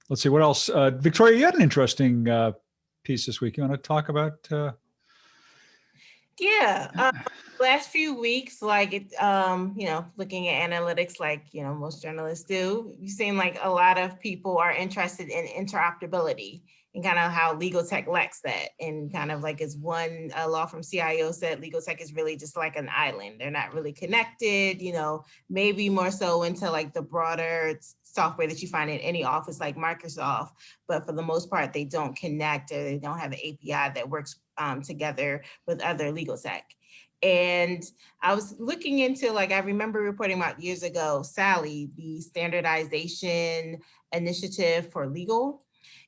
let's see what else. Victoria, you had an interesting piece this week. You want to talk about? Yeah, last few weeks, like looking at analytics, like most journalists do, you've seen like a lot of people are interested in interoperability and kind of how legal tech lacks that. And kind of like as one law firm CIO said, legal tech is really just like an island. They're not really connected. Maybe more so into like the broader software that you find in any office like Microsoft, but for the most part, they don't connect or they don't have an API that works together with other legal tech. And I was looking into, like, I remember reporting about years ago, SALI, the standardization initiative for legal,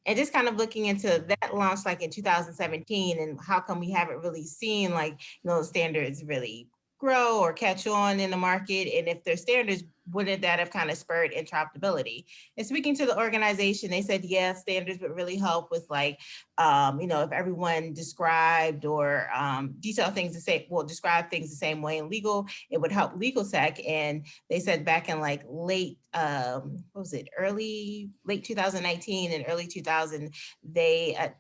and just kind of looking into that launched like in 2017 and how come we haven't really seen like, standards really grow or catch on in the market. And if there's standards, wouldn't that have kind of spurred interoperability? And speaking to the organization, they said, yeah, standards would really help with like, if everyone described or detail things describe things the same way in legal, it would help legal tech. And they said back in like late 2019 and early 2000, they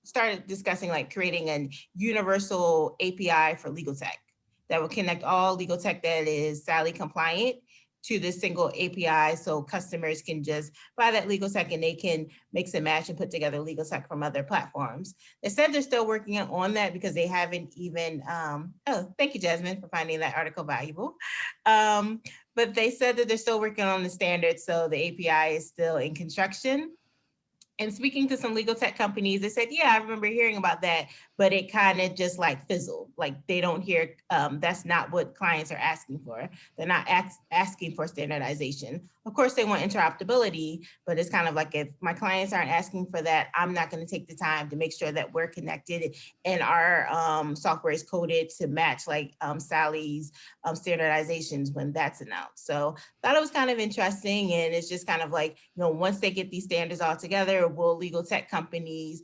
started discussing like creating a universal API for legal tech that would connect all legal tech that is SALI compliant to this single API, so customers can just buy that legal tech and they can mix and match and put together legal tech from other platforms. They said they're still working on that because they haven't even, thank you, Jasmine, for finding that article valuable. But they said that they're still working on the standards, so the API is still in construction. And speaking to some legal tech companies, they said, yeah, I remember hearing about that, but it kind of just like fizzled. Like they don't hear, that's not what clients are asking for. They're not asking for standardization. Of course, they want interoperability, but it's kind of like if my clients aren't asking for that, I'm not going to take the time to make sure that we're connected and our software is coded to match like SALI's standardizations when that's announced. So I thought it was kind of interesting. And it's just kind of like, once they get these standards all together, will legal tech companies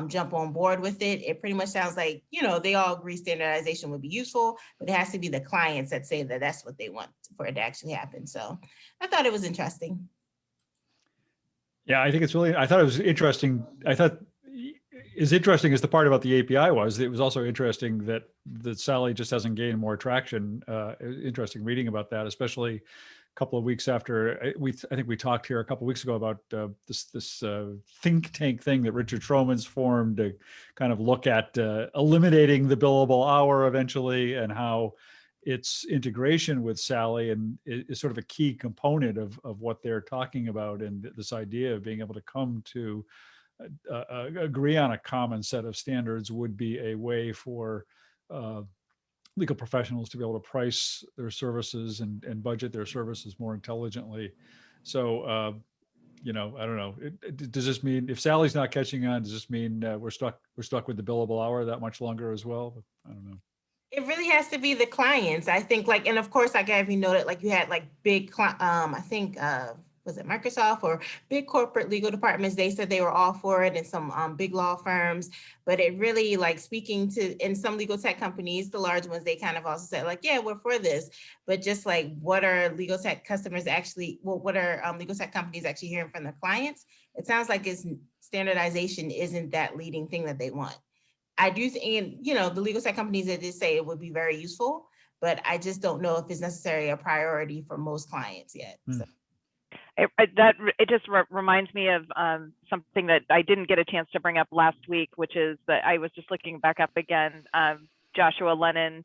jump on board with it? It pretty much sounds like, they all agree standardization would be useful, but it has to be the clients that say that that's what they want for it to actually happen. So I thought it was interesting. Yeah, I thought it was interesting. I thought as interesting as the part about the API was, it was also interesting that SALI just hasn't gained more traction. Interesting reading about that, especially a couple of weeks after I think we talked here a couple of weeks ago about this think tank thing that Richard Schroman's formed to kind of look at eliminating the billable hour eventually, and how its integration with SALI and is sort of a key component of what they're talking about, and this idea of being able to come to agree on a common set of standards would be a way for legal professionals to be able to price their services and budget their services more intelligently. So, I don't know. Does this mean if SALI's not catching on, does this mean we're stuck with the billable hour that much longer as well? I don't know. It really has to be the clients, I think, like, and of course, like, have you noted, like, you had like big, I think, was it Microsoft or big corporate legal departments? They said they were all for it, and some big law firms. But it really, like, speaking to, in some legal tech companies, the large ones, they kind of also said, like, yeah, we're for this. But just like, what are legal tech customers actually, well, what are legal tech companies actually hearing from their clients? It sounds like standardization isn't that leading thing that they want. I do think, the legal tech companies that did say it would be very useful, but I just don't know if it's necessarily a priority for most clients yet. So. It just reminds me of something that I didn't get a chance to bring up last week, which is that I was just looking back up again. Joshua Lennon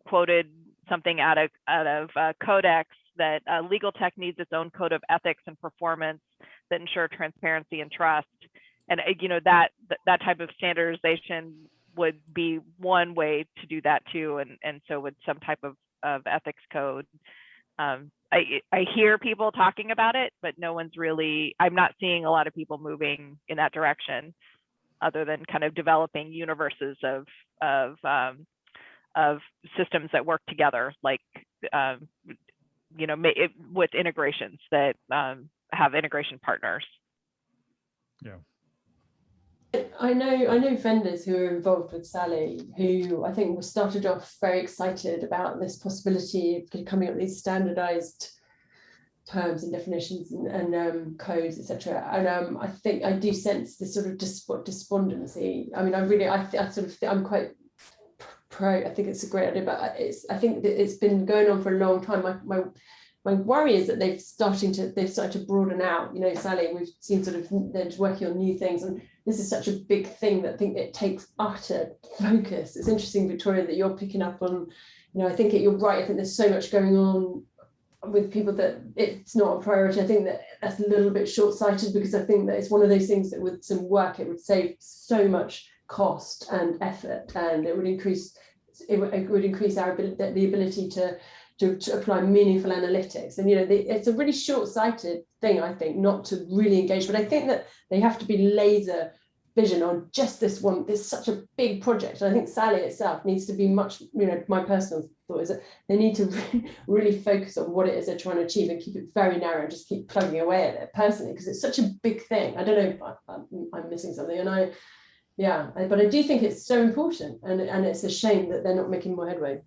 quoted something out of Codex that legal tech needs its own code of ethics and performance that ensure transparency and trust. And that type of standardization would be one way to do that too, and so would some type of ethics code. I hear people talking about it, but no one's really. I'm not seeing a lot of people moving in that direction, other than kind of developing universes of systems that work together, like with integrations that have integration partners. Yeah. I know vendors who are involved with SALI who I think started off very excited about this possibility of coming up with these standardized terms and definitions and codes, etc. And I think I do sense this sort of despondency. I mean, I sort of I'm quite pro. I think it's a great idea, but I think that it's been going on for a long time. My worry is that they've started to broaden out. You know, SALI, we've seen sort of they're working on new things, and this is such a big thing that I think it takes utter focus. It's interesting, Victoria, that you're picking up on. You know, I think you're right. I think there's so much going on with people that it's not a priority. I think that that's a little bit short-sighted, because I think that it's one of those things that with some work it would save so much cost and effort, and it would increase our ability to apply meaningful analytics. And you know, it's a really short-sighted thing, I think, not to really engage. But I think that they have to be laser vision on just this one. There's such a big project, and I think SALI itself needs to be much, you know, my personal thought is that they need to really focus on what it is they're trying to achieve and keep it very narrow and just keep plugging away at it personally, because it's such a big thing. I don't know if I'm missing something, and but I do think it's so important, and it's a shame that they're not making more headway.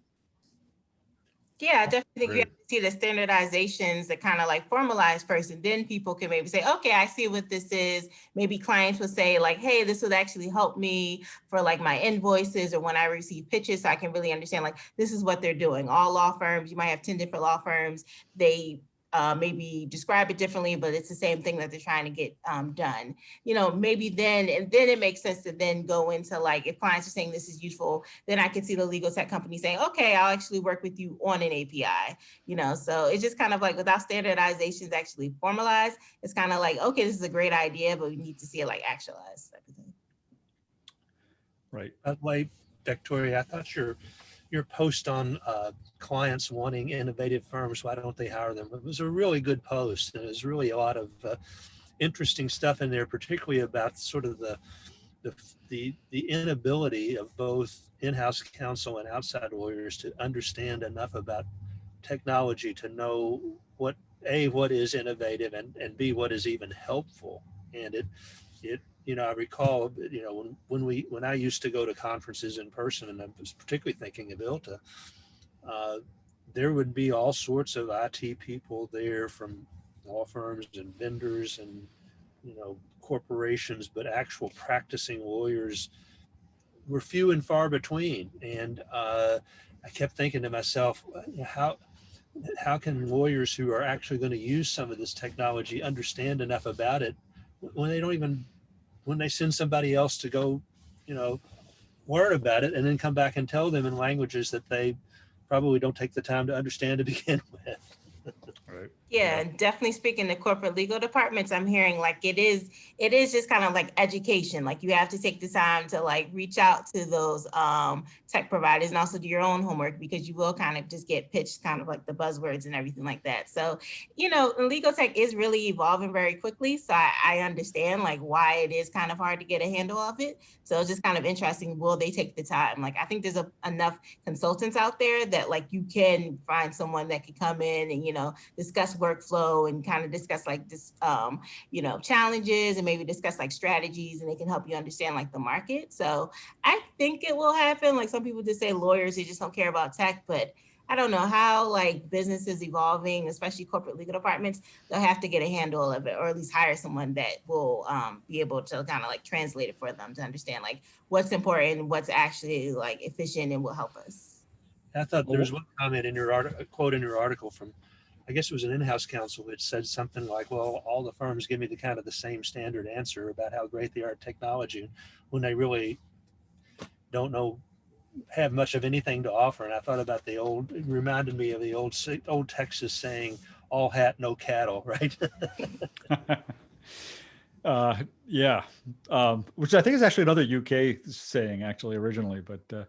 Yeah, I definitely think you have to see the standardizations that kind of like formalize first, and then people can maybe say, okay, I see what this is. Maybe clients will say like, hey, this would actually help me for like my invoices or when I receive pitches, so I can really understand like this is what they're doing. All law firms, you might have 10 different law firms, they maybe describe it differently, but it's the same thing that they're trying to get done. You know, maybe then it makes sense to then go into like, if clients are saying this is useful, then I can see the legal tech company saying, okay, I'll actually work with you on an API, you know? So it's just kind of like without standardizations actually formalized, it's kind of like, okay, this is a great idea, but we need to see it like actualized. Right. By the way, Victoria, I thought your post on clients wanting innovative firms, why don't they hire them? It was a really good post, and there's really a lot of interesting stuff in there, particularly about sort of the inability of both in-house counsel and outside lawyers to understand enough about technology to know what is innovative, and B, what is even helpful. And it you know, I recall, you know, when I used to go to conferences in person, and I was particularly thinking of ILTA, there would be all sorts of IT people there from law firms and vendors and, you know, corporations, but actual practicing lawyers were few and far between. And I kept thinking to myself, how can lawyers who are actually going to use some of this technology understand enough about it when they don't even, when they send somebody else to go, you know, learn about it and then come back and tell them in languages that they probably don't take the time to understand to begin with. Right. Yeah, definitely speaking to corporate legal departments, I'm hearing like it is just kind of like education. Like you have to take the time to like reach out to those tech providers and also do your own homework, because you will kind of just get pitched kind of like the buzzwords and everything like that. So, you know, legal tech is really evolving very quickly. So I understand like why it is kind of hard to get a handle of it. So it's just kind of interesting. Will they take the time? Like, I think there's enough consultants out there that like you can find someone that can come in and, you know, discuss workflow and kind of discuss like this, you know, challenges and maybe discuss like strategies, and they can help you understand like the market. So I think it will happen. Like some people just say lawyers, they just don't care about tech, but I don't know how like business is evolving, especially corporate legal departments. They'll have to get a handle of it, or at least hire someone that will be able to kind of like translate it for them to understand like what's important, what's actually like efficient and will help us. I thought there was one comment in your article, a quote in your article from, I guess it was an in-house counsel, that said something like, well, all the firms give me the kind of the same standard answer about how great they are at technology when they really don't have much of anything to offer. And I thought about it reminded me of the old Texas saying, all hat, no cattle, right? Yeah. Which I think is actually another UK saying actually originally, but